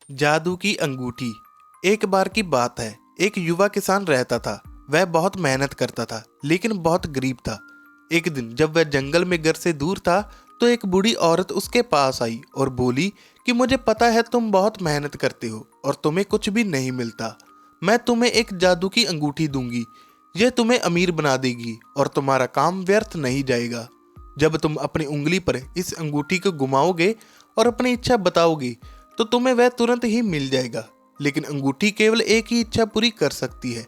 जादू की अंगूठी। एक बार की बात है, एक युवा किसान रहता था। वह बहुत मेहनत करता था लेकिन बहुत गरीब था। एक दिन जब वह जंगल में घर से दूर था तो एक बूढ़ी औरत उसके पास आई और बोली कि मुझे पता है तुम बहुत मेहनत करते हो और तुम्हें कुछ भी नहीं मिलता। मैं तुम्हें एक जादू की अंगूठी दूंगी। यह तुम्हें अमीर बना देगी और तुम्हारा काम व्यर्थ नहीं जाएगा। जब तुम अपनी उंगली पर इस अंगूठी को घुमाओगे और अपनी इच्छा बताओगे तो तुम्हें वह तुरंत ही मिल जाएगा। लेकिन अंगूठी केवल एक ही इच्छा पूरी कर सकती है,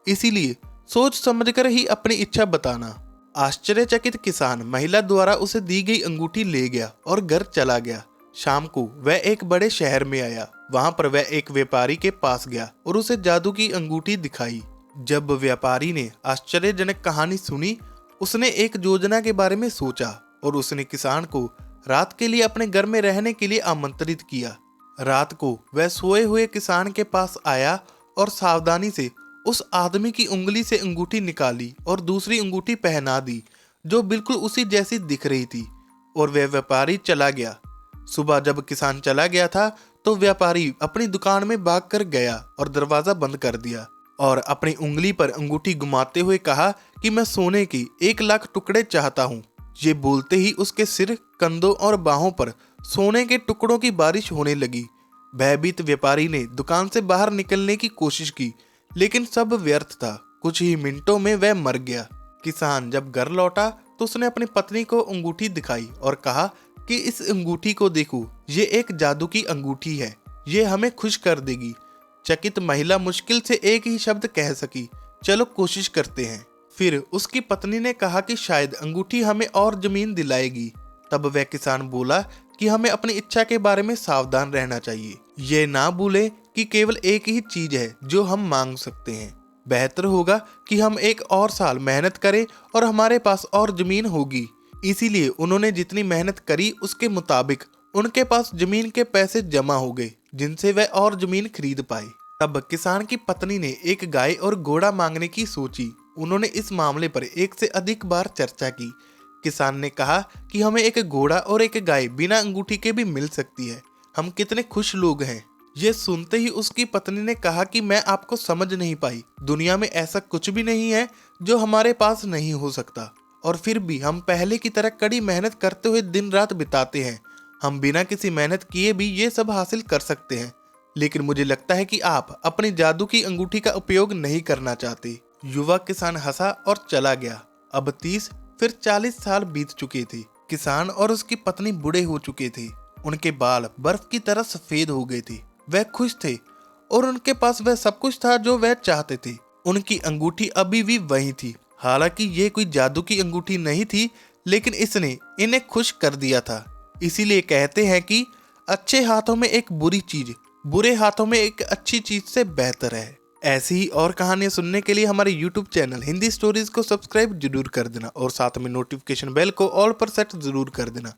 इसीलिए सोच समझकर ही अपनी इच्छा बताना। आश्चर्यचकित किसान महिला द्वारा उसे दी गई अंगूठी ले गया और घर चला गया। शाम को वह एक बड़े शहर में आया। वहां पर वह एक व्यापारी के पास गया और उसे जादू की अंगूठी दिखाई। जब व्यापारी ने आश्चर्यजनक कहानी सुनी, उसने एक योजना के बारे में सोचा और उसने किसान को रात के लिए अपने घर में रहने के लिए आमंत्रित किया। रात को वह सोए हुए किसान के पास आया और सावधानी से उस आदमी की उंगली से अंगूठी निकाली और दूसरी अंगूठी पहना दी जो बिल्कुल उसी जैसी दिख रही थी, और वह व्यापारी चला गया। सुबह जब किसान चला गया था तो व्यापारी अपनी दुकान में भाग कर गया और दरवाजा बंद कर दिया और अपनी उंगली पर अंगूठी घुमाते हुए कहा कि मैं सोने की 1 लाख टुकड़े चाहता हूँ। ये बोलते ही उसके सिर, कंधों और बाहों पर सोने के टुकड़ों की बारिश होने लगी। भयभीत व्यापारी ने दुकान से बाहर निकलने की कोशिश की लेकिन सब व्यर्थ था। कुछ ही मिनटों में वह मर गया। किसान जब घर लौटा तो उसने अपनी पत्नी को अंगूठी दिखाई और कहा कि इस अंगूठी को देखो, ये एक जादू की अंगूठी है, ये हमें खुश कर देगी। चकित महिला मुश्किल से एक ही शब्द कह सकी, चलो कोशिश करते हैं। फिर उसकी पत्नी ने कहा कि शायद अंगूठी हमें और जमीन दिलाएगी। तब वह किसान बोला कि हमें अपनी इच्छा के बारे में सावधान रहना चाहिए। ये ना भूले कि केवल एक ही चीज है जो हम मांग सकते हैं। बेहतर होगा कि हम एक और साल मेहनत करें और हमारे पास और जमीन होगी। इसीलिए उन्होंने जितनी मेहनत करी उसके मुताबिक उनके पास जमीन के पैसे जमा हो गए जिनसे वह और जमीन खरीद पाए। तब किसान की पत्नी ने एक गाय और घोड़ा मांगने की सोची। उन्होंने इस मामले पर एक से अधिक बार चर्चा की। किसान ने कहा कि हमें एक घोड़ा और एक गाय बिना अंगूठी के भी मिल सकती है। हम कितने खुश लोग हैं। यह सुनते ही उसकी पत्नी ने कहा कि मैं आपको समझ नहीं पाई। दुनिया में ऐसा कुछ भी नहीं है जो हमारे पास नहीं हो सकता, और फिर भी हम पहले की तरह कड़ी मेहनत करते हुए दिन रात बिताते हैं। हम बिना किसी मेहनत किए भी ये सब हासिल कर सकते हैं, लेकिन मुझे लगता है कि आप अपनी जादू की अंगूठी का उपयोग नहीं करना चाहते। युवा किसान हंसा और चला गया। अब 30 फिर 40 साल बीत चुके थे। किसान और उसकी पत्नी बूढ़े हो चुके थे। उनके बाल बर्फ की तरह सफेद हो गए थे। वह खुश थे और उनके पास वह सब कुछ था जो वह चाहते थे। उनकी अंगूठी अभी भी वही थी। हालांकि ये कोई जादू की अंगूठी नहीं थी, लेकिन इसने इन्हें खुश कर दिया था। इसीलिए कहते हैं कि अच्छे हाथों में एक बुरी चीज, बुरे हाथों में एक अच्छी चीज से बेहतर है। ऐसी ही और कहानियां सुनने के लिए हमारे YouTube चैनल हिंदी स्टोरीज को सब्सक्राइब जरूर कर देना और साथ में नोटिफिकेशन बेल को ऑल पर सेट जरूर कर देना।